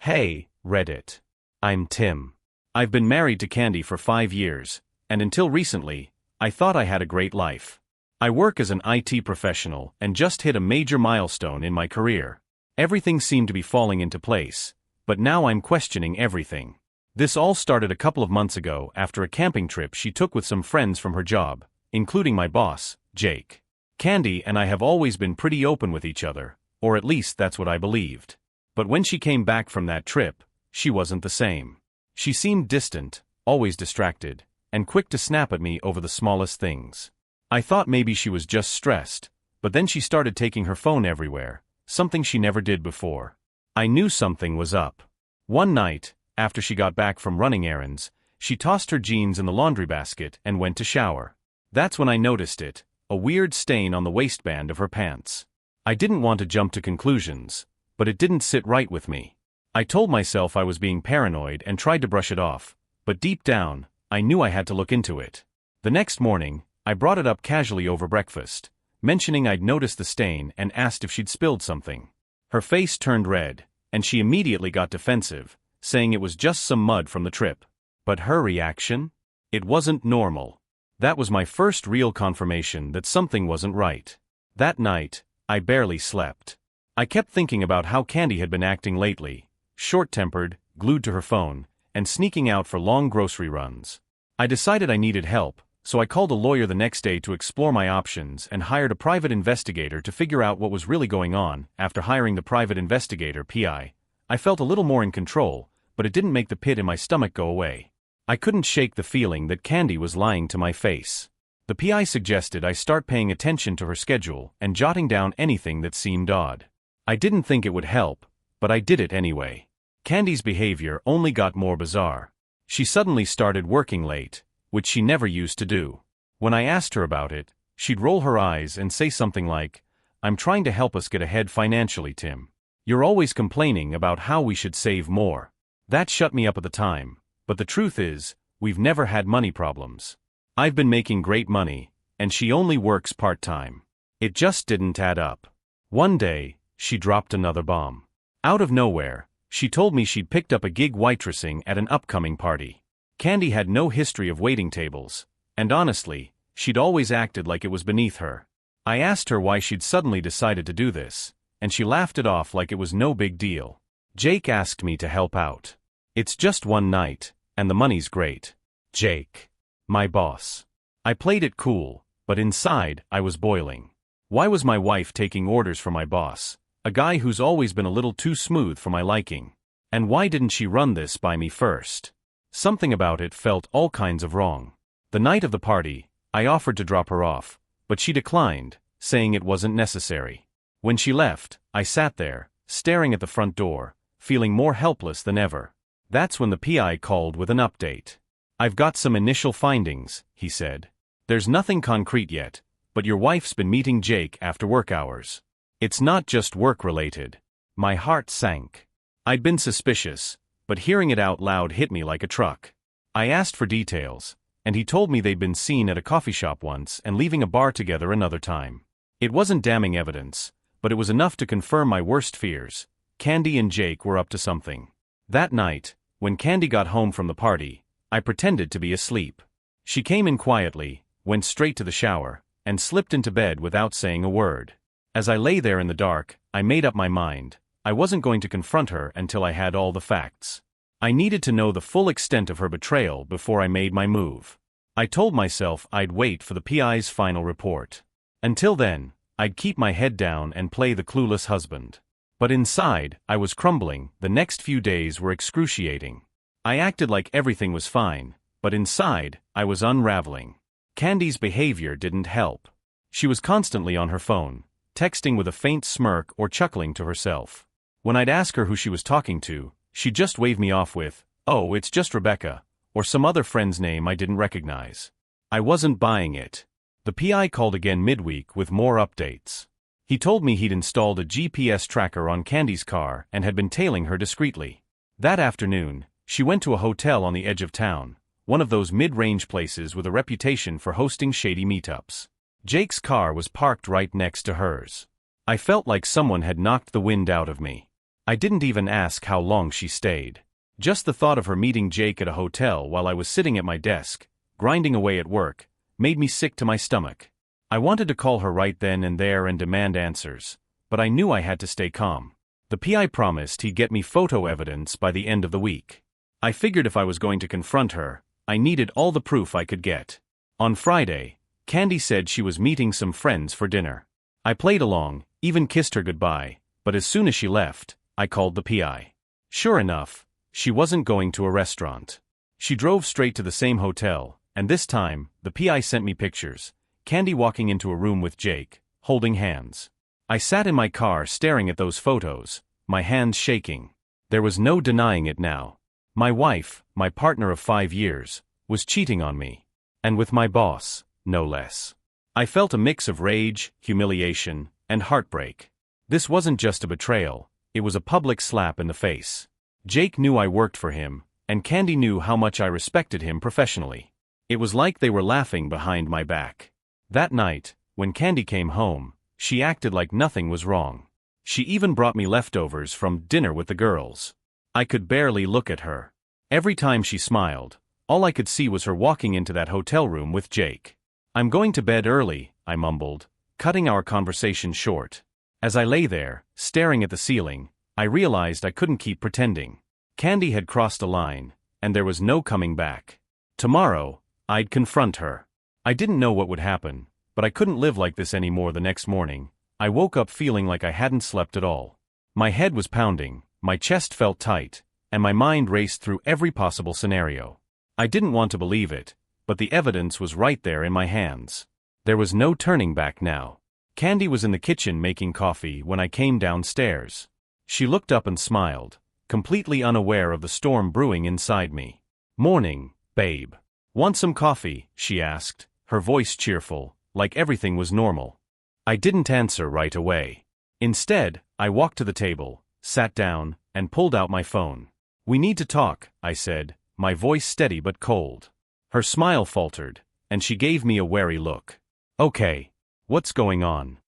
Hey, Reddit. I'm Tim. I've been married to Candy for 5 years, and until recently, I thought I had a great life. I work as an IT professional and just hit a major milestone in my career. Everything seemed to be falling into place, but now I'm questioning everything. This all started a couple of months ago after a camping trip she took with some friends from her job, including my boss, Jake. Candy and I have always been pretty open with each other, or at least that's what I believed. But when she came back from that trip, she wasn't the same. She seemed distant, always distracted, and quick to snap at me over the smallest things. I thought maybe she was just stressed, but then she started taking her phone everywhere, something she never did before. I knew something was up. One night, after she got back from running errands, she tossed her jeans in the laundry basket and went to shower. That's when I noticed it, a weird stain on the waistband of her pants. I didn't want to jump to conclusions, but it didn't sit right with me. I told myself I was being paranoid and tried to brush it off, but deep down, I knew I had to look into it. The next morning, I brought it up casually over breakfast, mentioning I'd noticed the stain and asked if she'd spilled something. Her face turned red, and she immediately got defensive, saying it was just some mud from the trip. But her reaction? It wasn't normal. That was my first real confirmation that something wasn't right. That night, I barely slept. I kept thinking about how Candy had been acting lately, short-tempered, glued to her phone, and sneaking out for long grocery runs. I decided I needed help, so I called a lawyer the next day to explore my options and hired a private investigator to figure out what was really going on. After hiring the private investigator (PI), I felt a little more in control, but it didn't make the pit in my stomach go away. I couldn't shake the feeling that Candy was lying to my face. The PI suggested I start paying attention to her schedule and jotting down anything that seemed odd. I didn't think it would help, but I did it anyway. Candy's behavior only got more bizarre. She suddenly started working late, which she never used to do. When I asked her about it, she'd roll her eyes and say something like, "I'm trying to help us get ahead financially, Tim. You're always complaining about how we should save more." That shut me up at the time, but the truth is, we've never had money problems. I've been making great money, and she only works part-time. It just didn't add up. One day, she dropped another bomb. Out of nowhere, she told me she'd picked up a gig waitressing at an upcoming party. Candy had no history of waiting tables, and honestly, she'd always acted like it was beneath her. I asked her why she'd suddenly decided to do this, and she laughed it off like it was no big deal. Jake asked me to help out. It's just one night, and the money's great. Jake. My boss. I played it cool, but inside, I was boiling. Why was my wife taking orders from my boss, a guy who's always been a little too smooth for my liking? And why didn't she run this by me first? Something about it felt all kinds of wrong. The night of the party, I offered to drop her off, but she declined, saying it wasn't necessary. When she left, I sat there, staring at the front door, feeling more helpless than ever. That's when the PI called with an update. "I've got some initial findings," he said. "There's nothing concrete yet, but your wife's been meeting Jake after work hours. It's not just work-related." My heart sank. I'd been suspicious, but hearing it out loud hit me like a truck. I asked for details, and he told me they'd been seen at a coffee shop once and leaving a bar together another time. It wasn't damning evidence, but it was enough to confirm my worst fears. Candy and Jake were up to something. That night, when Candy got home from the party, I pretended to be asleep. She came in quietly, went straight to the shower, and slipped into bed without saying a word. As I lay there in the dark, I made up my mind. I wasn't going to confront her until I had all the facts. I needed to know the full extent of her betrayal before I made my move. I told myself I'd wait for the PI's final report. Until then, I'd keep my head down and play the clueless husband. But inside, I was crumbling. The next few days were excruciating. I acted like everything was fine, but inside, I was unraveling. Candy's behavior didn't help. She was constantly on her phone, texting with a faint smirk or chuckling to herself. When I'd ask her who she was talking to, she'd just wave me off with, "Oh, it's just Rebecca," or some other friend's name I didn't recognize. I wasn't buying it. The PI called again midweek with more updates. He told me he'd installed a GPS tracker on Candy's car and had been tailing her discreetly. That afternoon, she went to a hotel on the edge of town, one of those mid-range places with a reputation for hosting shady meetups. Jake's car was parked right next to hers. I felt like someone had knocked the wind out of me. I didn't even ask how long she stayed. Just the thought of her meeting Jake at a hotel while I was sitting at my desk, grinding away at work, made me sick to my stomach. I wanted to call her right then and there and demand answers, but I knew I had to stay calm. The PI promised he'd get me photo evidence by the end of the week. I figured if I was going to confront her, I needed all the proof I could get. On Friday, Candy said she was meeting some friends for dinner. I played along, even kissed her goodbye, but as soon as she left, I called the PI. Sure enough, she wasn't going to a restaurant. She drove straight to the same hotel, and this time, the PI sent me pictures. Candy walking into a room with Jake, holding hands. I sat in my car staring at those photos, my hands shaking. There was no denying it now. My wife, my partner of 5 years, was cheating on me. And with my boss, no less. I felt a mix of rage, humiliation, and heartbreak. This wasn't just a betrayal, it was a public slap in the face. Jake knew I worked for him, and Candy knew how much I respected him professionally. It was like they were laughing behind my back. That night, when Candy came home, she acted like nothing was wrong. She even brought me leftovers from dinner with the girls. I could barely look at her. Every time she smiled, all I could see was her walking into that hotel room with Jake. "I'm going to bed early," I mumbled, cutting our conversation short. As I lay there, staring at the ceiling, I realized I couldn't keep pretending. Candy had crossed a line, and there was no coming back. Tomorrow, I'd confront her. I didn't know what would happen, but I couldn't live like this anymore. The next morning, I woke up feeling like I hadn't slept at all. My head was pounding, my chest felt tight, and my mind raced through every possible scenario. I didn't want to believe it, but the evidence was right there in my hands. There was no turning back now. Candy was in the kitchen making coffee when I came downstairs. She looked up and smiled, completely unaware of the storm brewing inside me. "Morning, babe. Want some coffee?" she asked, her voice cheerful, like everything was normal. I didn't answer right away. Instead, I walked to the table, sat down, and pulled out my phone. "We need to talk," I said, my voice steady but cold. Her smile faltered, and she gave me a wary look. "Okay. What's going on?"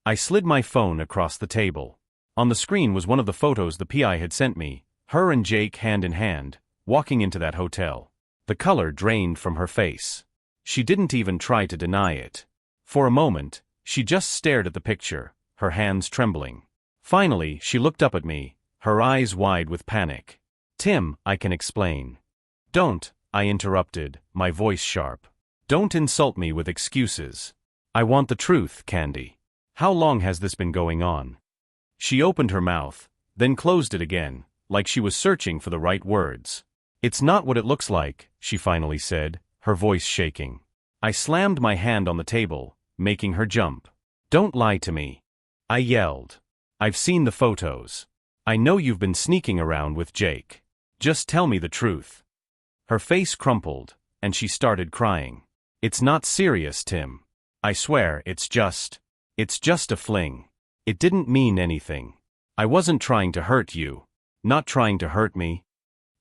I slid my phone across the table. On the screen was one of the photos the PI had sent me, her and Jake hand in hand, walking into that hotel. The color drained from her face. She didn't even try to deny it. For a moment, she just stared at the picture, her hands trembling. Finally, she looked up at me, her eyes wide with panic. "Tim, I can explain." "Don't," I interrupted, my voice sharp. "Don't insult me with excuses. I want the truth, Candy. How long has this been going on?" She opened her mouth, then closed it again, like she was searching for the right words. "It's not what it looks like," she finally said, her voice shaking. I slammed my hand on the table, making her jump. "Don't lie to me," I yelled. "I've seen the photos. I know you've been sneaking around with Jake. Just tell me the truth." Her face crumpled, and she started crying. "It's not serious, Tim. I swear it's just a fling. It didn't mean anything. I wasn't trying to hurt you. Not trying to hurt me."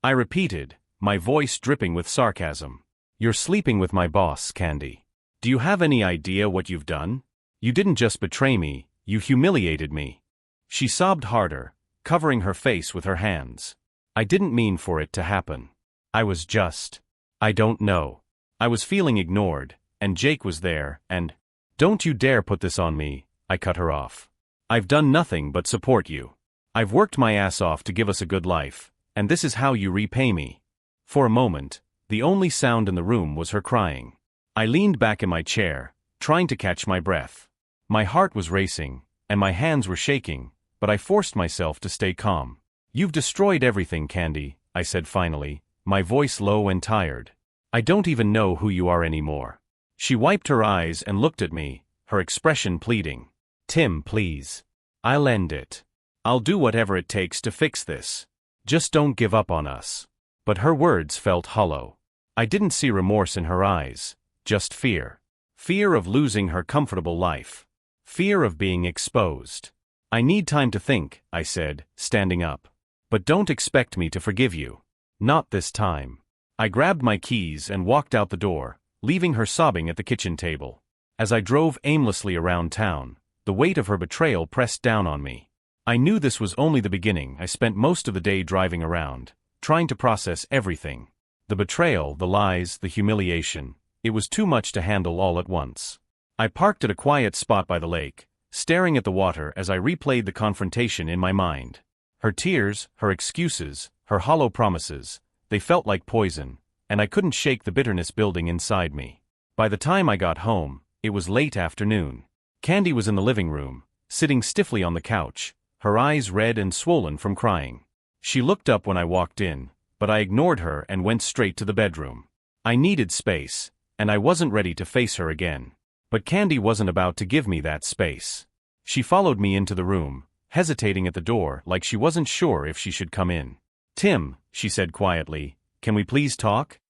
I repeated, my voice dripping with sarcasm. "You're sleeping with my boss, Candy. Do you have any idea what you've done? You didn't just betray me, you humiliated me." She sobbed harder, covering her face with her hands. "I didn't mean for it to happen. I don't know. I was feeling ignored, and Jake was there, and—" "Don't you dare put this on me," I cut her off. "I've done nothing but support you. I've worked my ass off to give us a good life, and this is how you repay me." For a moment, the only sound in the room was her crying. I leaned back in my chair, trying to catch my breath. My heart was racing, and my hands were shaking, but I forced myself to stay calm. "You've destroyed everything, Candy," I said finally, my voice low and tired. "I don't even know who you are anymore." She wiped her eyes and looked at me, her expression pleading. "Tim, please. I'll end it. I'll do whatever it takes to fix this. Just don't give up on us." But her words felt hollow. I didn't see remorse in her eyes, just fear. Fear of losing her comfortable life. Fear of being exposed. "I need time to think," I said, standing up. "But don't expect me to forgive you. Not this time." I grabbed my keys and walked out the door, leaving her sobbing at the kitchen table. As I drove aimlessly around town, the weight of her betrayal pressed down on me. I knew this was only the beginning. I spent most of the day driving around, trying to process everything. The betrayal, the lies, the humiliation. It was too much to handle all at once. I parked at a quiet spot by the lake, staring at the water as I replayed the confrontation in my mind. Her tears, her excuses, her hollow promises, they felt like poison, and I couldn't shake the bitterness building inside me. By the time I got home, it was late afternoon. Candy was in the living room, sitting stiffly on the couch, her eyes red and swollen from crying. She looked up when I walked in, but I ignored her and went straight to the bedroom. I needed space, and I wasn't ready to face her again. But Candy wasn't about to give me that space. She followed me into the room, hesitating at the door like she wasn't sure if she should come in. "Tim," she said quietly, "can we please talk?"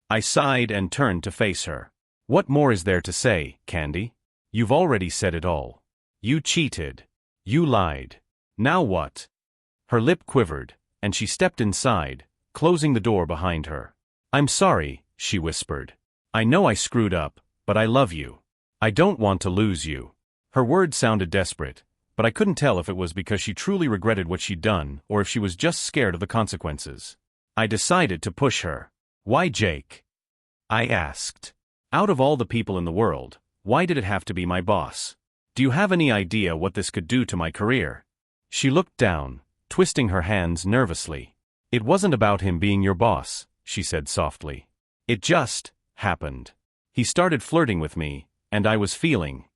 I sighed and turned to face her. "What more is there to say, Candy? You've already said it all. You cheated. You lied. Now what?" Her lip quivered, and she stepped inside, closing the door behind her. "I'm sorry," she whispered. "I know I screwed up, but I love you. I don't want to lose you." Her words sounded desperate, but I couldn't tell if it was because she truly regretted what she'd done or if she was just scared of the consequences. I decided to push her. "Why Jake?" I asked. "Out of all the people in the world, why did it have to be my boss? Do you have any idea what this could do to my career?" She looked down, twisting her hands nervously. "It wasn't about him being your boss," she said softly. "It just happened. He started flirting with me, and I was feeling—"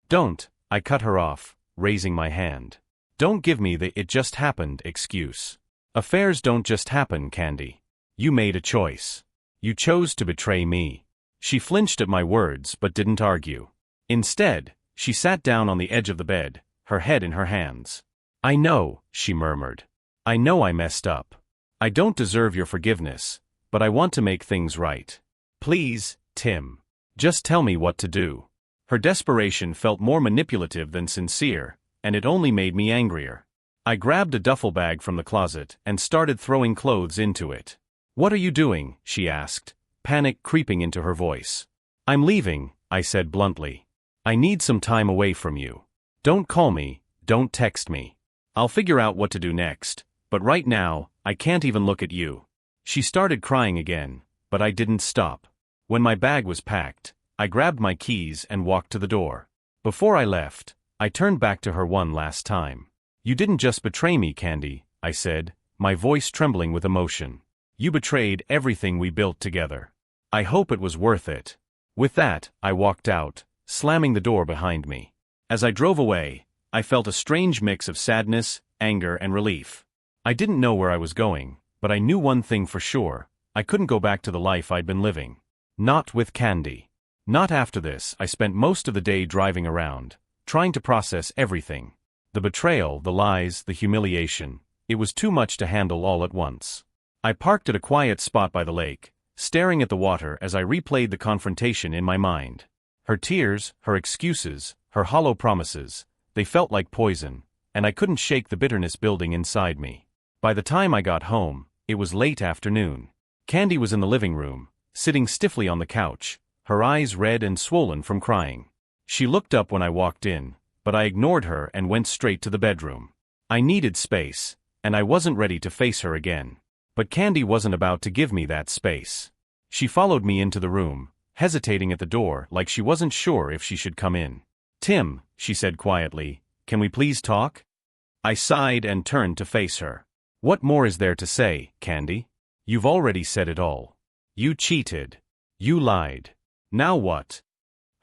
"Don't," I cut her off, raising my hand. "Don't give me the 'it just happened' excuse. Affairs don't just happen, Candy. You made a choice. You chose to betray me." She flinched at my words but didn't argue. Instead, she sat down on the edge of the bed, her head in her hands. "I know," she murmured. "I know I messed up. I don't deserve your forgiveness, but I want to make things right. Please, Tim. Just tell me what to do." Her desperation felt more manipulative than sincere, and it only made me angrier. I grabbed a duffel bag from the closet and started throwing clothes into it. "What are you doing?" she asked, panic creeping into her voice. "I'm leaving," I said bluntly. "I need some time away from you. Don't call me, don't text me. I'll figure out what to do next, but right now, I can't even look at you." She started crying again, but I didn't stop. When my bag was packed, I grabbed my keys and walked to the door. Before I left, I turned back to her one last time. "You didn't just betray me, Candy," I said, my voice trembling with emotion. "You betrayed everything we built together. I hope it was worth it." With that, I walked out, slamming the door behind me. As I drove away, I felt a strange mix of sadness, anger, and relief. I didn't know where I was going, but I knew one thing for sure: I couldn't go back to the life I'd been living. Not with Candy. Not after this. I spent most of the day driving around, trying to process everything. The betrayal, the lies, the humiliation. It was too much to handle all at once. I parked at a quiet spot by the lake, staring at the water as I replayed the confrontation in my mind. Her tears, her excuses, her hollow promises, they felt like poison, and I couldn't shake the bitterness building inside me. By the time I got home, it was late afternoon. Candy was in the living room, sitting stiffly on the couch, her eyes red and swollen from crying. She looked up when I walked in, but I ignored her and went straight to the bedroom. I needed space, and I wasn't ready to face her again. But Candy wasn't about to give me that space. She followed me into the room, hesitating at the door like she wasn't sure if she should come in. "Tim," she said quietly, "can we please talk?" I sighed and turned to face her. "What more is there to say, Candy? You've already said it all. You cheated. You lied. Now what?"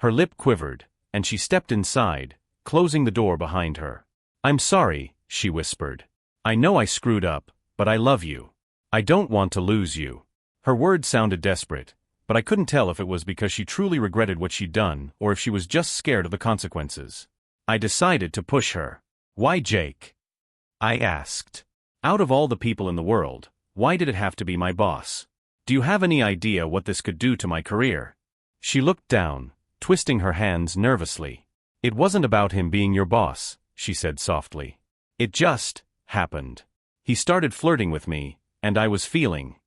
Her lip quivered, and she stepped inside, closing the door behind her. "I'm sorry," she whispered. "I know I screwed up, but I love you. I don't want to lose you." Her words sounded desperate, but I couldn't tell if it was because she truly regretted what she'd done or if she was just scared of the consequences. I decided to push her. "Why Jake?" I asked. "Out of all the people in the world, why did it have to be my boss? Do you have any idea what this could do to my career?" She looked down, twisting her hands nervously. "It wasn't about him being your boss," she said softly. "It just happened. He started flirting with me, and I was feeling—"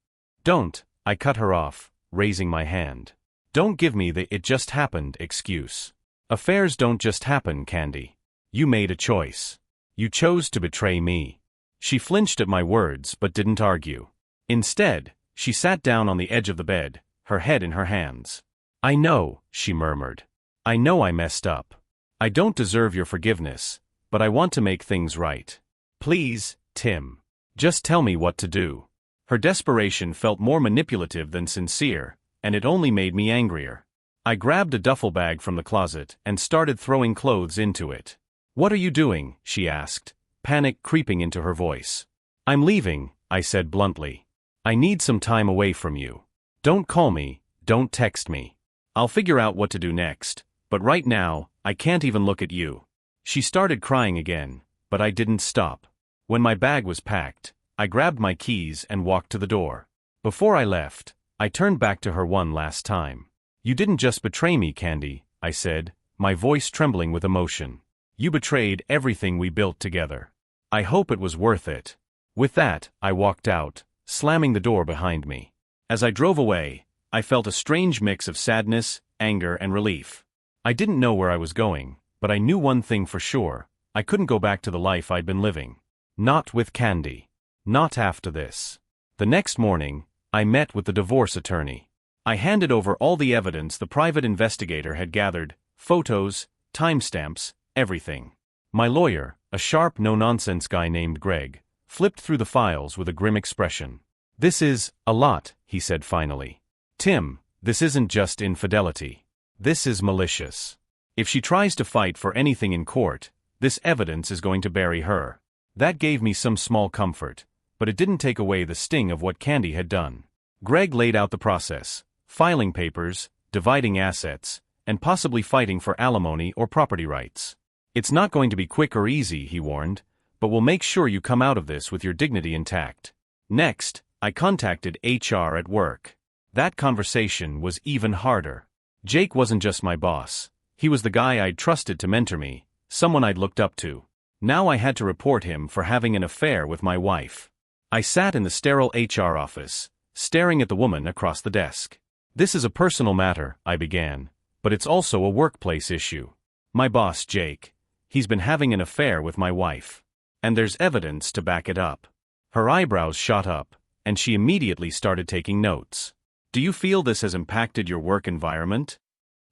"Don't," I cut her off, raising my hand. "Don't give me the 'it just happened' excuse. Affairs don't just happen, Candy. You made a choice. You chose to betray me. She flinched at my words but didn't argue. Instead, she sat down on the edge of the bed, her head in her hands. I know, she murmured. I know I messed up. I don't deserve your forgiveness, but I want to make things right. Please, Tim. Just tell me what to do. Her desperation felt more manipulative than sincere, and it only made me angrier. I grabbed a duffel bag from the closet and started throwing clothes into it. What are you doing? She asked, panic creeping into her voice. I'm leaving, I said bluntly. I need some time away from you. Don't call me, don't text me. I'll figure out what to do next, but right now, I can't even look at you. She started crying again, but I didn't stop. When my bag was packed, I grabbed my keys and walked to the door. Before I left, I turned back to her one last time. You didn't just betray me, Candy, I said, my voice trembling with emotion. You betrayed everything we built together. I hope it was worth it. With that, I walked out, slamming the door behind me. As I drove away, I felt a strange mix of sadness, anger, and relief. I didn't know where I was going, but I knew one thing for sure. I couldn't go back to the life I'd been living. Not with Candy. Not after this. The next morning, I met with the divorce attorney. I handed over all the evidence the private investigator had gathered, photos, timestamps, everything. My lawyer, a sharp, no-nonsense guy named Greg, flipped through the files with a grim expression. This is a lot, he said finally. Tim, this isn't just infidelity. This is malicious. If she tries to fight for anything in court, this evidence is going to bury her. That gave me some small comfort, but it didn't take away the sting of what Candy had done. Greg laid out the process, filing papers, dividing assets, and possibly fighting for alimony or property rights. It's not going to be quick or easy, he warned, but we'll make sure you come out of this with your dignity intact. Next, I contacted HR at work. That conversation was even harder. Jake wasn't just my boss. He was the guy I'd trusted to mentor me, someone I'd looked up to. Now I had to report him for having an affair with my wife. I sat in the sterile HR office, staring at the woman across the desk. This is a personal matter, I began, but it's also a workplace issue. My boss, Jake, he's been having an affair with my wife. And there's evidence to back it up. Her eyebrows shot up, and she immediately started taking notes. Do you feel this has impacted your work environment?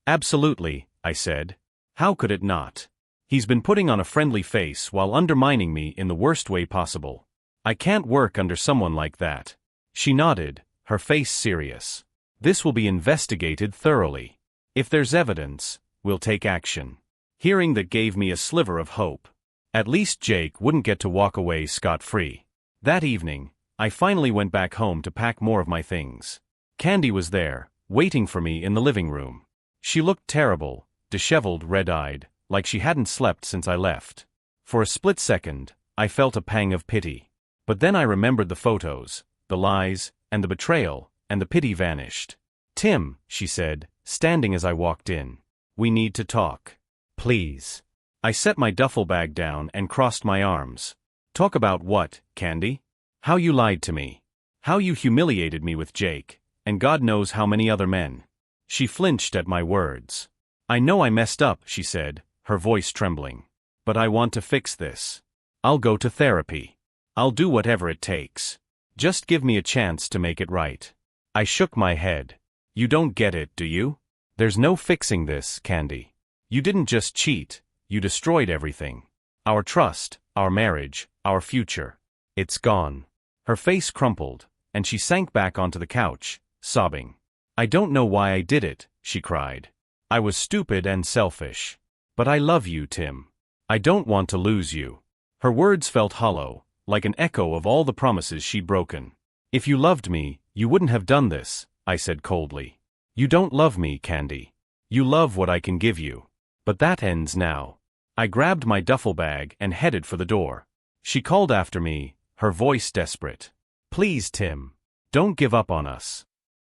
Absolutely, I said. How could it not? He's been putting on a friendly face while undermining me in the worst way possible. I can't work under someone like that. She nodded, her face serious. This will be investigated thoroughly. If there's evidence, we'll take action. Hearing that gave me a sliver of hope. At least Jake wouldn't get to walk away scot-free. That evening, I finally went back home to pack more of my things. Candy was there, waiting for me in the living room. She looked terrible, disheveled, red-eyed, like she hadn't slept since I left. For a split second, I felt a pang of pity. But then I remembered the photos, the lies, and the betrayal, and the pity vanished. Tim, she said, standing as I walked in. We need to talk. Please. I set my duffel bag down and crossed my arms. Talk about what, Candy? How you lied to me. How you humiliated me with Jake, and God knows how many other men. She flinched at my words. I know I messed up, she said, her voice trembling. But I want to fix this. I'll go to therapy. I'll do whatever it takes. Just give me a chance to make it right. I shook my head. You don't get it, do you? There's no fixing this, Candy. You didn't just cheat, you destroyed everything. Our trust, our marriage, our future. It's gone. Her face crumpled, and she sank back onto the couch, sobbing. I don't know why I did it, she cried. I was stupid and selfish. But I love you, Tim. I don't want to lose you. Her words felt hollow, like an echo of all the promises she'd broken. If you loved me, you wouldn't have done this, I said coldly. You don't love me, Candy. You love what I can give you. But that ends now. I grabbed my duffel bag and headed for the door. She called after me, her voice desperate. Please, Tim. Don't give up on us.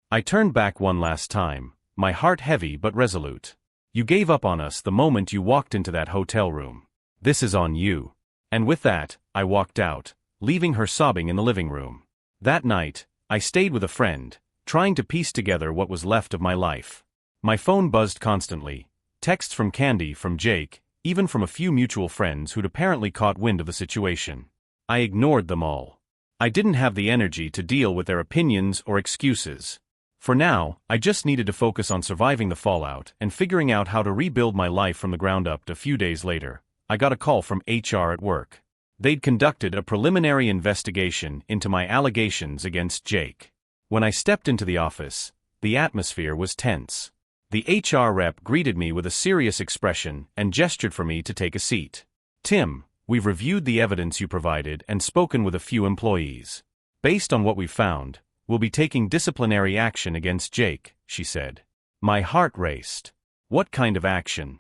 I turned back one last time, my heart heavy but resolute. You gave up on us the moment you walked into that hotel room. This is on you. And with that, I walked out, leaving her sobbing in the living room. That night, I stayed with a friend, trying to piece together what was left of my life. My phone buzzed constantly, texts from Candy, from Jake, even from a few mutual friends who'd apparently caught wind of the situation. I ignored them all. I didn't have the energy to deal with their opinions or excuses. For now, I just needed to focus on surviving the fallout and figuring out how to rebuild my life from the ground up. A few days later, I got a call from HR at work. They'd conducted a preliminary investigation into my allegations against Jake. When I stepped into the office, the atmosphere was tense. The HR rep greeted me with a serious expression and gestured for me to take a seat. "Tim, we've reviewed the evidence you provided and spoken with a few employees. Based on what we've found, we'll be taking disciplinary action against Jake," she said. My heart raced. What kind of action?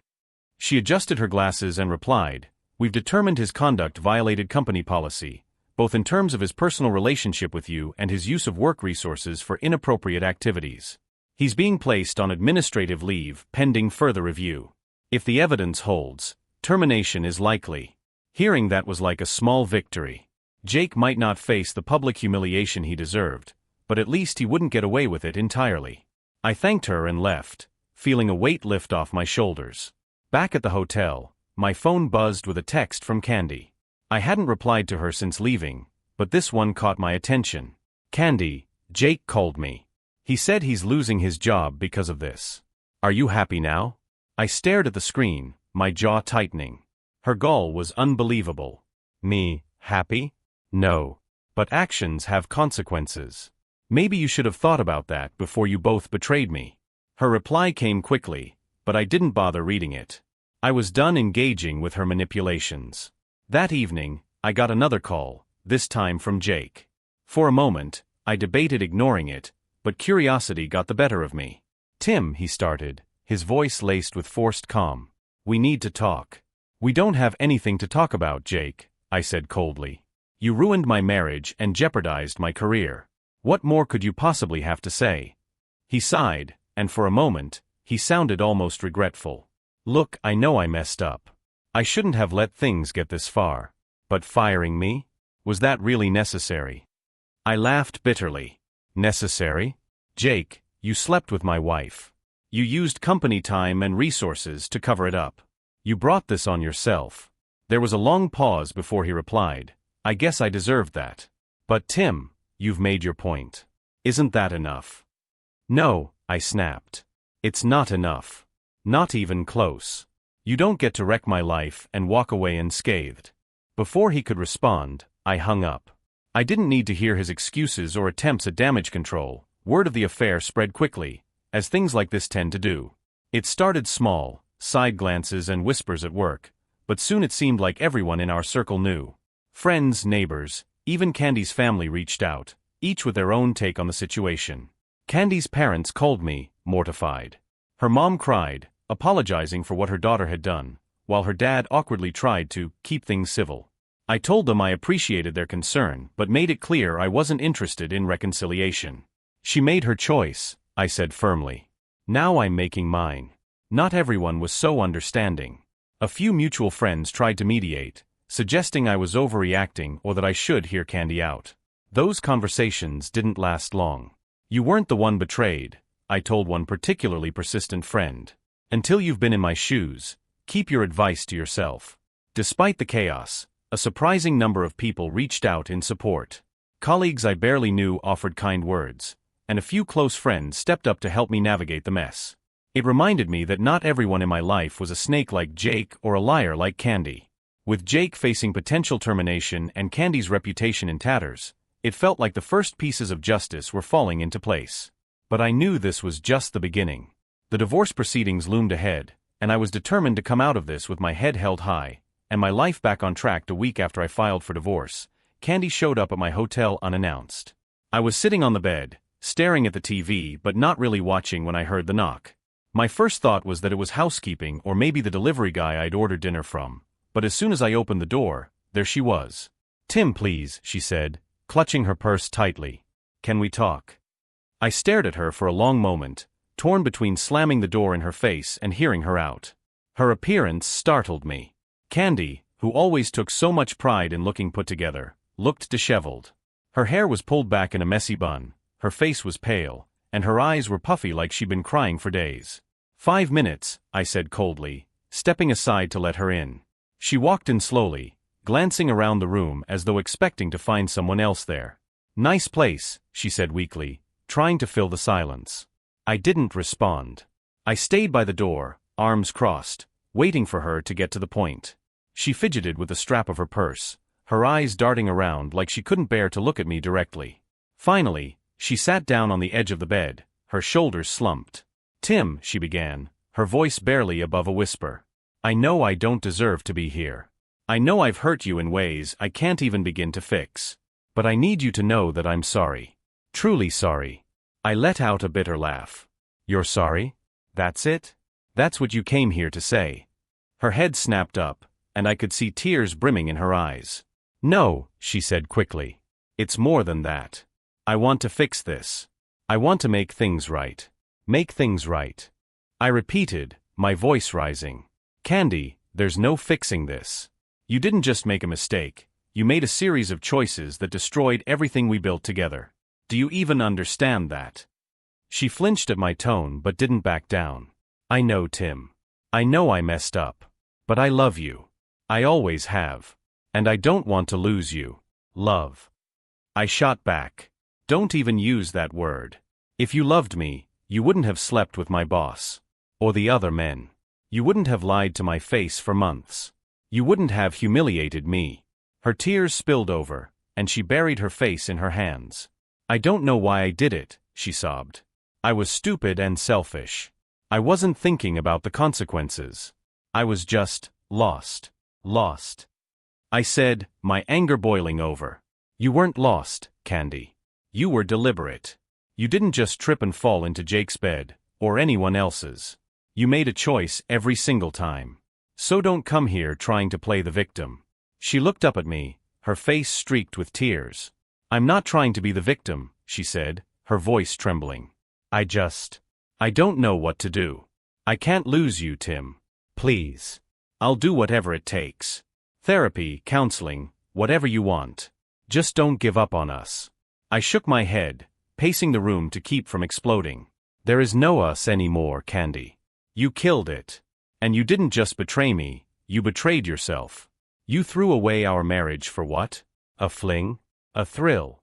She adjusted her glasses and replied, "We've determined his conduct violated company policy, both in terms of his personal relationship with you and his use of work resources for inappropriate activities. He's being placed on administrative leave pending further review. If the evidence holds, termination is likely." Hearing that was like a small victory. Jake might not face the public humiliation he deserved, but at least he wouldn't get away with it entirely. I thanked her and left, feeling a weight lift off my shoulders. Back at the hotel, my phone buzzed with a text from Candy. I hadn't replied to her since leaving, but this one caught my attention. "Candy, Jake called me. He said he's losing his job because of this. Are you happy now?" I stared at the screen, my jaw tightening. Her gall was unbelievable. Me, happy? No. But actions have consequences. Maybe you should have thought about that before you both betrayed me. Her reply came quickly, but I didn't bother reading it. I was done engaging with her manipulations. That evening, I got another call, this time from Jake. For a moment, I debated ignoring it, but curiosity got the better of me. "Tim," he started, his voice laced with forced calm. "We need to talk." "We don't have anything to talk about, Jake," I said coldly. "You ruined my marriage and jeopardized my career. What more could you possibly have to say?" He sighed, and for a moment, he sounded almost regretful. "Look, I know I messed up. I shouldn't have let things get this far. But firing me? Was that really necessary?" I laughed bitterly. "Necessary? Jake, you slept with my wife. You used company time and resources to cover it up. You brought this on yourself." There was a long pause before he replied, "I guess I deserved that. But Tim, you've made your point. Isn't that enough?" "No," I snapped. "It's not enough. Not even close. You don't get to wreck my life and walk away unscathed." Before he could respond, I hung up. I didn't need to hear his excuses or attempts at damage control. Word of the affair spread quickly, as things like this tend to do. It started small, side glances and whispers at work, but soon it seemed like everyone in our circle knew. Friends, neighbors, even Candy's family reached out, each with their own take on the situation. Candy's parents called me, mortified. Her mom cried, apologizing for what her daughter had done, while her dad awkwardly tried to keep things civil. I told them I appreciated their concern but made it clear I wasn't interested in reconciliation. "She made her choice," I said firmly. "Now I'm making mine." Not everyone was so understanding. A few mutual friends tried to mediate, suggesting I was overreacting or that I should hear Candy out. Those conversations didn't last long. "You weren't the one betrayed," I told one particularly persistent friend. "Until you've been in my shoes, keep your advice to yourself." Despite the chaos, a surprising number of people reached out in support. Colleagues I barely knew offered kind words, and a few close friends stepped up to help me navigate the mess. It reminded me that not everyone in my life was a snake like Jake or a liar like Candy. With Jake facing potential termination and Candy's reputation in tatters, it felt like the first pieces of justice were falling into place. But I knew this was just the beginning. The divorce proceedings loomed ahead, and I was determined to come out of this with my head held high, and my life back on track. A week after I filed for divorce, Candy showed up at my hotel unannounced. I was sitting on the bed, staring at the TV but not really watching when I heard the knock. My first thought was that it was housekeeping or maybe the delivery guy I'd ordered dinner from, but as soon as I opened the door, there she was. "Tim, please," she said, clutching her purse tightly. "Can we talk?" I stared at her for a long moment, torn between slamming the door in her face and hearing her out. Her appearance startled me. Candy, who always took so much pride in looking put together, looked disheveled. Her hair was pulled back in a messy bun, her face was pale, and her eyes were puffy like she'd been crying for days. "5 minutes," I said coldly, stepping aside to let her in. She walked in slowly, glancing around the room as though expecting to find someone else there. "Nice place," she said weakly, trying to fill the silence. I didn't respond. I stayed by the door, arms crossed, waiting for her to get to the point. She fidgeted with the strap of her purse, her eyes darting around like she couldn't bear to look at me directly. Finally, she sat down on the edge of the bed, her shoulders slumped. "Tim," she began, her voice barely above a whisper. "I know I don't deserve to be here. I know I've hurt you in ways I can't even begin to fix. But I need you to know that I'm sorry. Truly sorry." I let out a bitter laugh. "You're sorry? That's it? That's what you came here to say?" Her head snapped up, and I could see tears brimming in her eyes. "No," she said quickly. "It's more than that. I want to fix this. I want to make things right. Make things right." I repeated, my voice rising. "Candy, there's no fixing this. You didn't just make a mistake, you made a series of choices that destroyed everything we built together. Do you even understand that?" She flinched at my tone but didn't back down. "I know, Tim. I know I messed up. But I love you. I always have. And I don't want to lose you. Love." I shot back. "Don't even use that word. If you loved me, you wouldn't have slept with my boss. Or the other men. You wouldn't have lied to my face for months. You wouldn't have humiliated me." Her tears spilled over, and she buried her face in her hands. "I don't know why I did it," she sobbed. "I was stupid and selfish. I wasn't thinking about the consequences. I was just lost. Lost." I said, my anger boiling over. "You weren't lost, Candy. You were deliberate. You didn't just trip and fall into Jake's bed, or anyone else's. You made a choice every single time. So don't come here trying to play the victim." She looked up at me, her face streaked with tears. "I'm not trying to be the victim," she said, her voice trembling. I don't know what to do. I can't lose you, Tim. Please. I'll do whatever it takes. Therapy, counseling, whatever you want. Just don't give up on us." I shook my head, pacing the room to keep from exploding. "There is no us anymore, Candy. You killed it. And you didn't just betray me, you betrayed yourself. You threw away our marriage for what? A fling? A thrill?"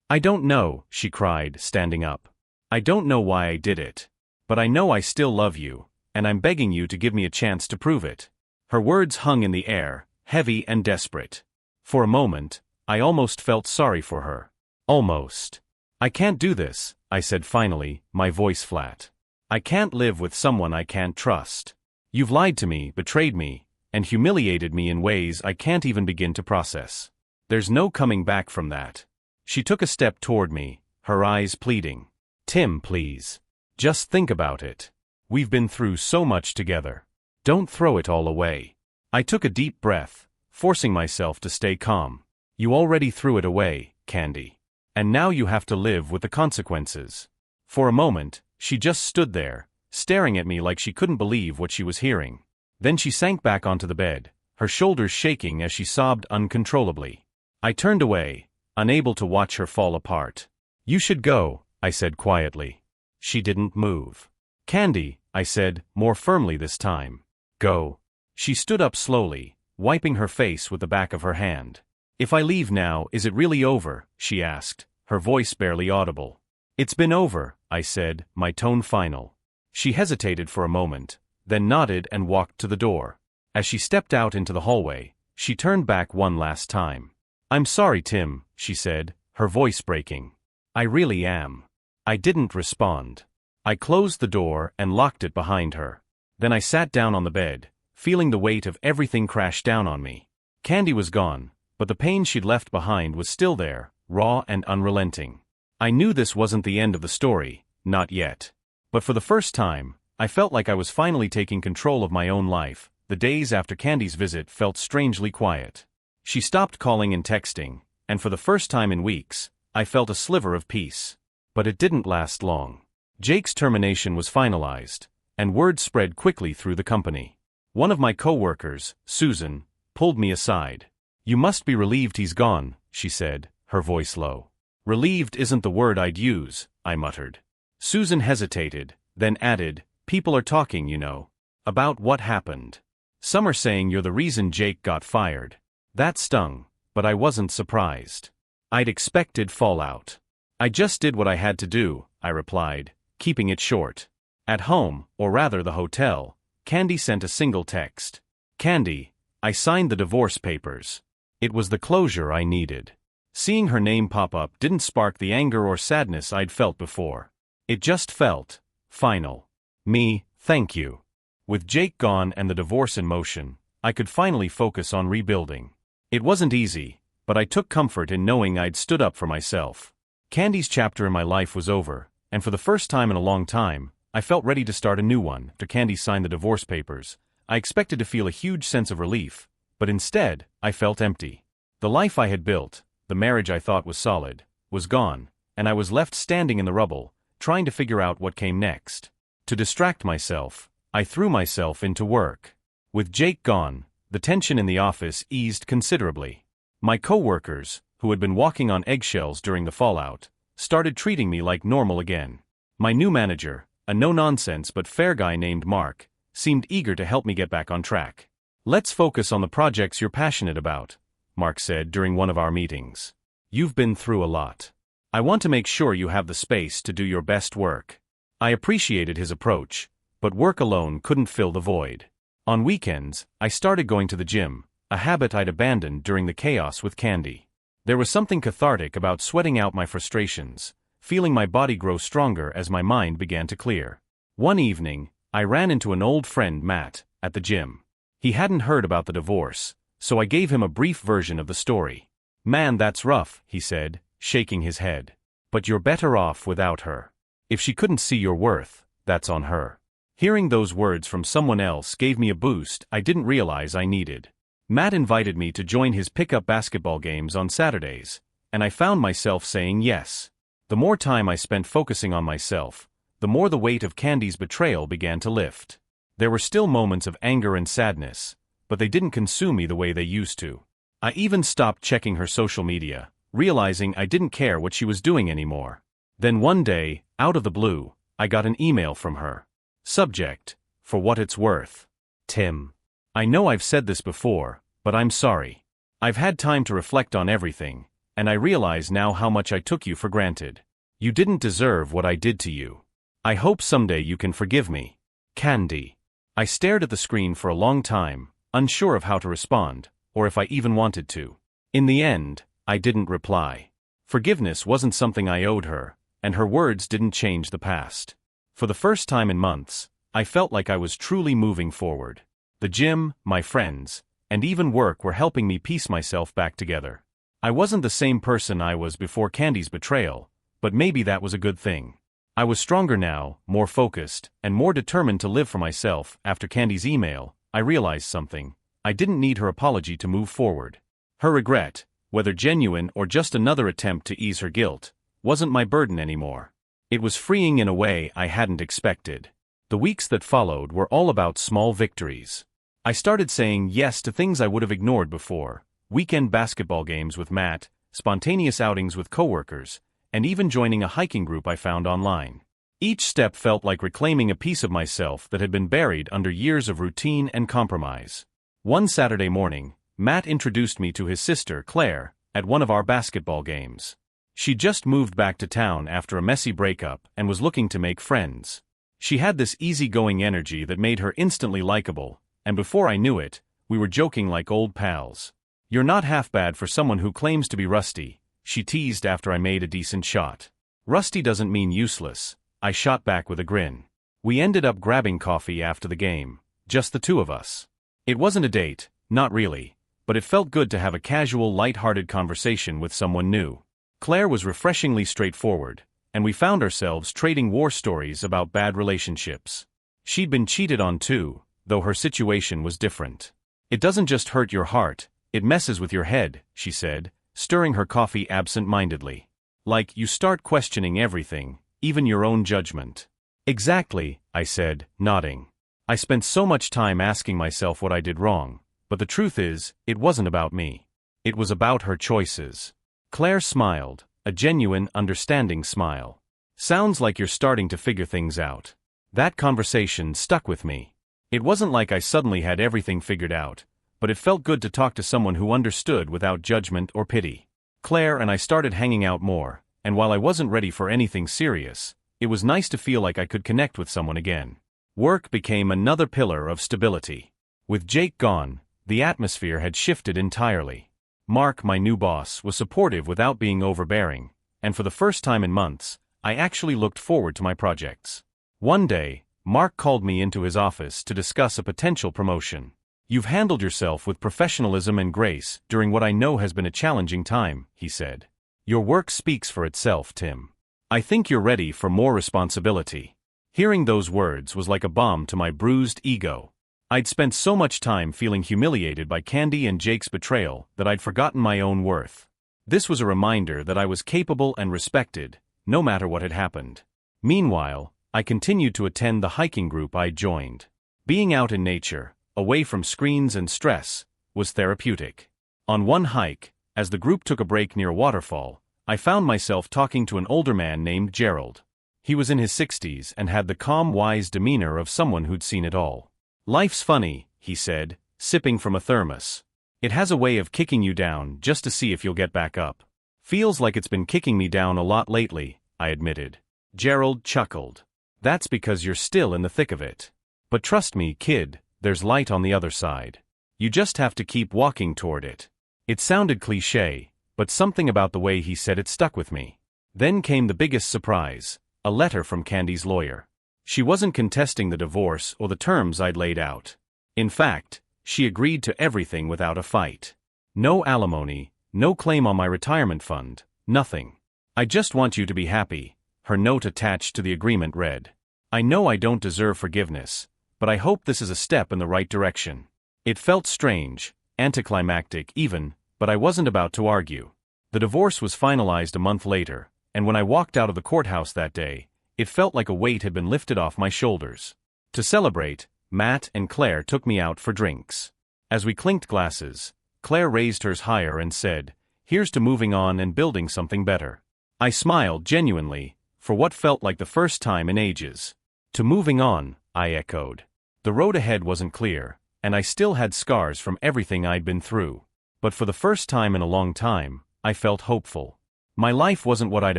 "I don't know," she cried, standing up. "I don't know why I did it. But I know I still love you, and I'm begging you to give me a chance to prove it." Her words hung in the air, heavy and desperate. For a moment, I almost felt sorry for her. Almost. "I can't do this," I said finally, my voice flat. "I can't live with someone I can't trust. You've lied to me, betrayed me, and humiliated me in ways I can't even begin to process. There's no coming back from that." She took a step toward me, her eyes pleading. "Tim, please. Just think about it. We've been through so much together. Don't throw it all away." I took a deep breath, forcing myself to stay calm. "You already threw it away, Candy. And now you have to live with the consequences." For a moment, she just stood there, staring at me like she couldn't believe what she was hearing. Then she sank back onto the bed, her shoulders shaking as she sobbed uncontrollably. I turned away, unable to watch her fall apart. "You should go," I said quietly. She didn't move. "Candy," I said, more firmly this time. "Go." She stood up slowly, wiping her face with the back of her hand. "If I leave now, is it really over?" she asked, her voice barely audible. "It's been over," I said, my tone final. She hesitated for a moment, then nodded and walked to the door. As she stepped out into the hallway, she turned back one last time. "I'm sorry, Tim," she said, her voice breaking. "I really am." I didn't respond. I closed the door and locked it behind her. Then I sat down on the bed, feeling the weight of everything crash down on me. Candy was gone, but the pain she'd left behind was still there, raw and unrelenting. I knew this wasn't the end of the story, not yet. But for the first time, I felt like I was finally taking control of my own life. The days after Candy's visit felt strangely quiet. She stopped calling and texting, and for the first time in weeks, I felt a sliver of peace. But it didn't last long. Jake's termination was finalized, and word spread quickly through the company. One of my co-workers, Susan, pulled me aside. "You must be relieved he's gone," she said, her voice low. "Relieved isn't the word I'd use," I muttered. Susan hesitated, then added, "People are talking, you know. About what happened. Some are saying you're the reason Jake got fired. That stung, but I wasn't surprised. I'd expected fallout. I just did what I had to do, I replied, keeping it short. At home, or rather the hotel, Candy sent a single text. Candy, I signed the divorce papers. It was the closure I needed. Seeing her name pop up didn't spark the anger or sadness I'd felt before. It just felt final. Me, thank you. With Jake gone and the divorce in motion, I could finally focus on rebuilding. It wasn't easy, but I took comfort in knowing I'd stood up for myself. Candy's chapter in my life was over, and for the first time in a long time, I felt ready to start a new one. After Candy signed the divorce papers, I expected to feel a huge sense of relief, but instead, I felt empty. The life I had built, the marriage I thought was solid, was gone, and I was left standing in the rubble, trying to figure out what came next. To distract myself, I threw myself into work. With Jake gone, the tension in the office eased considerably. My co-workers, who had been walking on eggshells during the fallout, started treating me like normal again. My new manager, a no-nonsense but fair guy named Mark, seemed eager to help me get back on track. Let's focus on the projects you're passionate about, Mark said during one of our meetings. You've been through a lot. I want to make sure you have the space to do your best work. I appreciated his approach, but work alone couldn't fill the void. On weekends, I started going to the gym, a habit I'd abandoned during the chaos with Candy. There was something cathartic about sweating out my frustrations, feeling my body grow stronger as my mind began to clear. One evening, I ran into an old friend, Matt, at the gym. He hadn't heard about the divorce, so I gave him a brief version of the story. Man, that's rough, he said, shaking his head. But you're better off without her. If she couldn't see your worth, that's on her. Hearing those words from someone else gave me a boost I didn't realize I needed. Matt invited me to join his pickup basketball games on Saturdays, and I found myself saying yes. The more time I spent focusing on myself, the more the weight of Candy's betrayal began to lift. There were still moments of anger and sadness, but they didn't consume me the way they used to. I even stopped checking her social media, realizing I didn't care what she was doing anymore. Then one day, out of the blue, I got an email from her. Subject, for what it's worth. Tim. I know I've said this before, but I'm sorry. I've had time to reflect on everything, and I realize now how much I took you for granted. You didn't deserve what I did to you. I hope someday you can forgive me. Candy. I stared at the screen for a long time, unsure of how to respond, or if I even wanted to. In the end, I didn't reply. Forgiveness wasn't something I owed her, and her words didn't change the past. For the first time in months, I felt like I was truly moving forward. The gym, my friends, and even work were helping me piece myself back together. I wasn't the same person I was before Candy's betrayal, but maybe that was a good thing. I was stronger now, more focused, and more determined to live for myself. After Candy's email, I realized something. I didn't need her apology to move forward. Her regret, whether genuine or just another attempt to ease her guilt, wasn't my burden anymore. It was freeing in a way I hadn't expected. The weeks that followed were all about small victories. I started saying yes to things I would have ignored before: weekend basketball games with Matt, spontaneous outings with coworkers, and even joining a hiking group I found online. Each step felt like reclaiming a piece of myself that had been buried under years of routine and compromise. One Saturday morning, Matt introduced me to his sister, Claire, at one of our basketball games. She just moved back to town after a messy breakup and was looking to make friends. She had this easygoing energy that made her instantly likable, and before I knew it, we were joking like old pals. "You're not half bad for someone who claims to be rusty," she teased after I made a decent shot. "Rusty doesn't mean useless," I shot back with a grin. We ended up grabbing coffee after the game, just the two of us. It wasn't a date, not really, but it felt good to have a casual, light-hearted conversation with someone new. Claire was refreshingly straightforward, and we found ourselves trading war stories about bad relationships. She'd been cheated on too, though her situation was different. "It doesn't just hurt your heart, it messes with your head," she said, stirring her coffee absent-mindedly. "Like, you start questioning everything, even your own judgment." "Exactly," I said, nodding. I spent so much time asking myself what I did wrong, but the truth is, it wasn't about me. It was about her choices. Claire smiled, a genuine, understanding smile. "Sounds like you're starting to figure things out." That conversation stuck with me. It wasn't like I suddenly had everything figured out, but it felt good to talk to someone who understood without judgment or pity. Claire and I started hanging out more, and while I wasn't ready for anything serious, it was nice to feel like I could connect with someone again. Work became another pillar of stability. With Jake gone, the atmosphere had shifted entirely. Mark, my new boss, was supportive without being overbearing, and for the first time in months, I actually looked forward to my projects. One day, Mark called me into his office to discuss a potential promotion. "You've handled yourself with professionalism and grace during what I know has been a challenging time," he said. "Your work speaks for itself, Tim. I think you're ready for more responsibility." Hearing those words was like a balm to my bruised ego. I'd spent so much time feeling humiliated by Candy and Jake's betrayal that I'd forgotten my own worth. This was a reminder that I was capable and respected, no matter what had happened. Meanwhile, I continued to attend the hiking group I joined. Being out in nature, away from screens and stress, was therapeutic. On one hike, as the group took a break near a waterfall, I found myself talking to an older man named Gerald. He was in his 60s and had the calm, wise demeanor of someone who'd seen it all. "Life's funny," he said, sipping from a thermos. "It has a way of kicking you down just to see if you'll get back up." "Feels like it's been kicking me down a lot lately," I admitted. Gerald chuckled. "That's because you're still in the thick of it. But trust me, kid, there's light on the other side. You just have to keep walking toward it." It sounded cliché, but something about the way he said it stuck with me. Then came the biggest surprise, a letter from Candy's lawyer. She wasn't contesting the divorce or the terms I'd laid out. In fact, she agreed to everything without a fight. No alimony, no claim on my retirement fund, nothing. "I just want you to be happy," her note attached to the agreement read. "I know I don't deserve forgiveness, but I hope this is a step in the right direction." It felt strange, anticlimactic even, but I wasn't about to argue. The divorce was finalized a month later, and when I walked out of the courthouse that day, it felt like a weight had been lifted off my shoulders. To celebrate, Matt and Claire took me out for drinks. As we clinked glasses, Claire raised hers higher and said, "Here's to moving on and building something better." I smiled genuinely, for what felt like the first time in ages. "To moving on," I echoed. The road ahead wasn't clear, and I still had scars from everything I'd been through. But for the first time in a long time, I felt hopeful. My life wasn't what I'd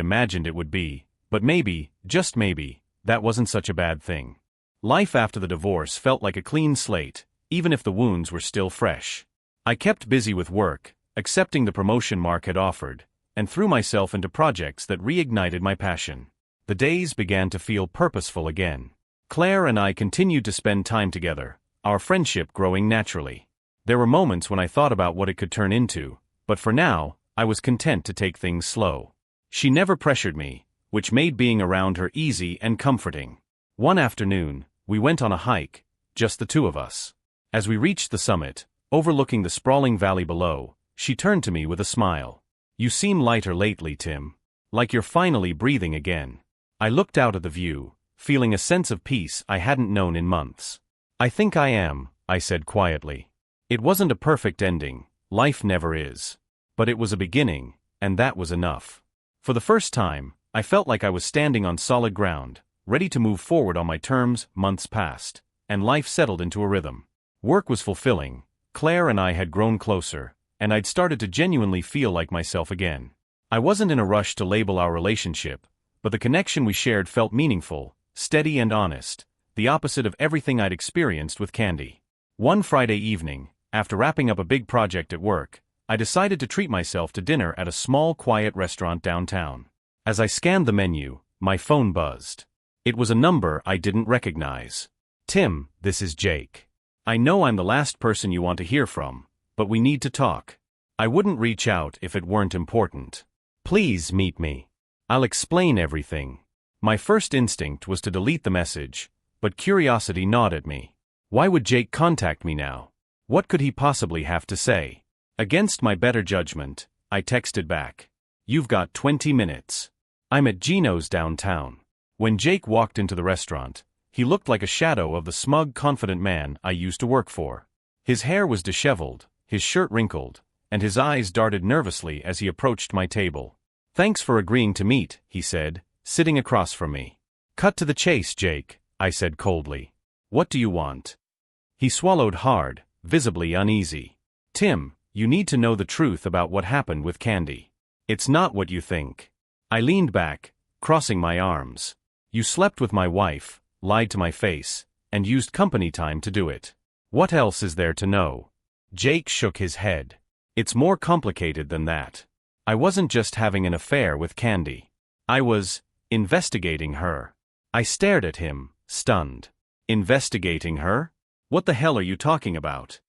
imagined it would be, but maybe, just maybe, that wasn't such a bad thing. Life after the divorce felt like a clean slate, even if the wounds were still fresh. I kept busy with work, accepting the promotion Mark had offered, and threw myself into projects that reignited my passion. The days began to feel purposeful again. Claire and I continued to spend time together, our friendship growing naturally. There were moments when I thought about what it could turn into, but for now, I was content to take things slow. She never pressured me, which made being around her easy and comforting. One afternoon, we went on a hike, just the two of us. As we reached the summit, overlooking the sprawling valley below, she turned to me with a smile. "You seem lighter lately, Tim. Like you're finally breathing again." I looked out at the view, feeling a sense of peace I hadn't known in months. "I think I am," I said quietly. It wasn't a perfect ending, life never is. But it was a beginning, and that was enough. For the first time, I felt like I was standing on solid ground, ready to move forward on my terms. Months passed, and life settled into a rhythm. Work was fulfilling, Claire and I had grown closer, and I'd started to genuinely feel like myself again. I wasn't in a rush to label our relationship, but the connection we shared felt meaningful, steady and honest, the opposite of everything I'd experienced with Candy. One Friday evening, after wrapping up a big project at work, I decided to treat myself to dinner at a small, quiet restaurant downtown. As I scanned the menu, my phone buzzed. It was a number I didn't recognize. "Tim, this is Jake. I know I'm the last person you want to hear from, but we need to talk. I wouldn't reach out if it weren't important. Please meet me. I'll explain everything." My first instinct was to delete the message, but curiosity gnawed at me. Why would Jake contact me now? What could he possibly have to say? Against my better judgment, I texted back. "You've got 20 minutes. I'm at Gino's downtown." When Jake walked into the restaurant, he looked like a shadow of the smug, confident man I used to work for. His hair was disheveled, his shirt wrinkled, and his eyes darted nervously as he approached my table. "Thanks for agreeing to meet," he said, sitting across from me. "Cut to the chase, Jake," I said coldly. "What do you want?" He swallowed hard, visibly uneasy. Tim, you need to know the truth about what happened with Candy. It's not what you think. I leaned back, crossing my arms. You slept with my wife, lied to my face, and used company time to do it. What else is there to know? Jake shook his head. It's more complicated than that. I wasn't just having an affair with Candy. I was investigating her. I stared at him, stunned. Investigating her? What the hell are you talking about?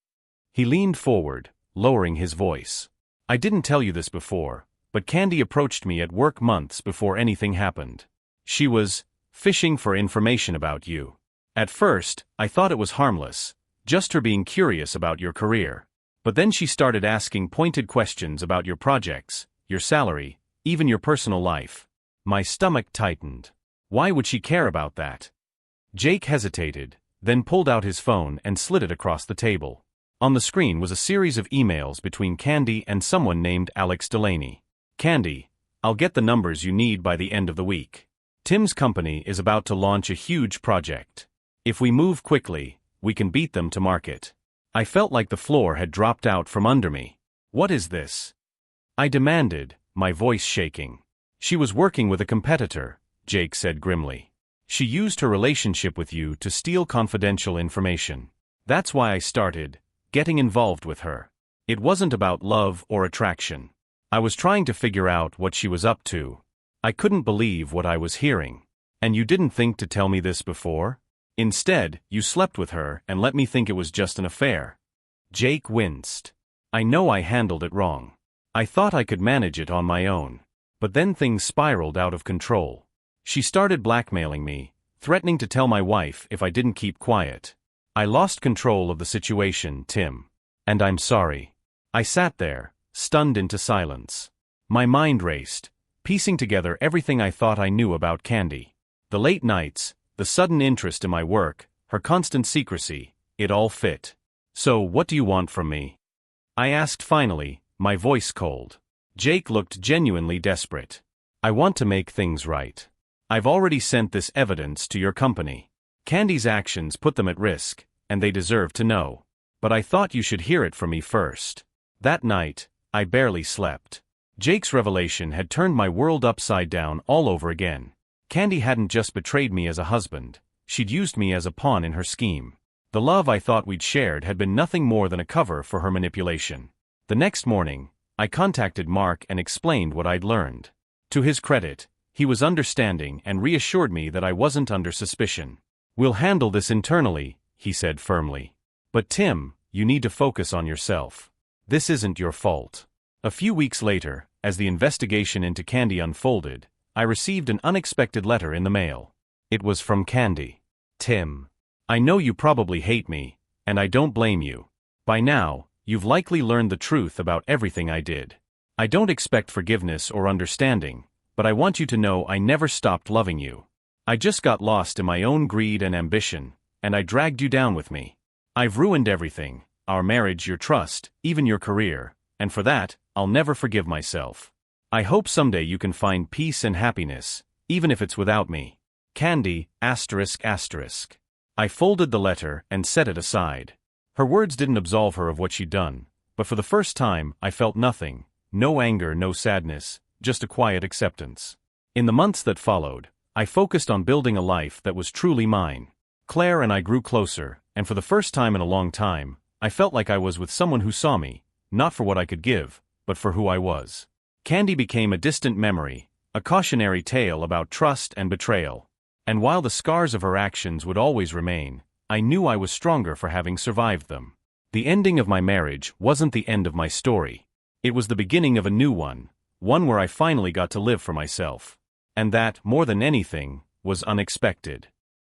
He leaned forward, lowering his voice. I didn't tell you this before, but Candy approached me at work months before anything happened. She was fishing for information about you. At first, I thought it was harmless, just her being curious about your career. But then she started asking pointed questions about your projects, your salary, even your personal life. My stomach tightened. Why would she care about that? Jake hesitated, then pulled out his phone and slid it across the table. On the screen was a series of emails between Candy and someone named Alex Delaney. Candy, I'll get the numbers you need by the end of the week. Tim's company is about to launch a huge project. If we move quickly, we can beat them to market. I felt like the floor had dropped out from under me. What is this? I demanded, my voice shaking. She was working with a competitor, Jake said grimly. She used her relationship with you to steal confidential information. That's why I started getting involved with her. It wasn't about love or attraction. I was trying to figure out what she was up to. I couldn't believe what I was hearing. And you didn't think to tell me this before? Instead, you slept with her and let me think it was just an affair. Jake winced. I know I handled it wrong. I thought I could manage it on my own. But then things spiraled out of control. She started blackmailing me, threatening to tell my wife if I didn't keep quiet. I lost control of the situation, Tim. And I'm sorry. I sat there, stunned into silence. My mind raced, piecing together everything I thought I knew about Candy. The late nights, the sudden interest in my work, her constant secrecy, it all fit. So, what do you want from me? I asked finally, my voice cold. Jake looked genuinely desperate. I want to make things right. I've already sent this evidence to your company. Candy's actions put them at risk, and they deserve to know. But I thought you should hear it from me first. That night, I barely slept. Jake's revelation had turned my world upside down all over again. Candy hadn't just betrayed me as a husband, she'd used me as a pawn in her scheme. The love I thought we'd shared had been nothing more than a cover for her manipulation. The next morning, I contacted Mark and explained what I'd learned. To his credit, he was understanding and reassured me that I wasn't under suspicion. We'll handle this internally, he said firmly. But Tim, you need to focus on yourself. This isn't your fault. A few weeks later, as the investigation into Candy unfolded, I received an unexpected letter in the mail. It was from Candy. Tim, I know you probably hate me, and I don't blame you. By now, you've likely learned the truth about everything I did. I don't expect forgiveness or understanding, but I want you to know I never stopped loving you. I just got lost in my own greed and ambition, and I dragged you down with me. I've ruined everything, our marriage, your trust, even your career, and for that, I'll never forgive myself. I hope someday you can find peace and happiness, even if it's without me. Candy, ***. I folded the letter and set it aside. Her words didn't absolve her of what she'd done, but for the first time, I felt nothing. No anger, no sadness, just a quiet acceptance. In the months that followed, I focused on building a life that was truly mine. Claire and I grew closer, and for the first time in a long time, I felt like I was with someone who saw me, not for what I could give, but for who I was. Candy became a distant memory, a cautionary tale about trust and betrayal. And while the scars of her actions would always remain, I knew I was stronger for having survived them. The ending of my marriage wasn't the end of my story. It was the beginning of a new one where I finally got to live for myself. And that, more than anything, was unexpected.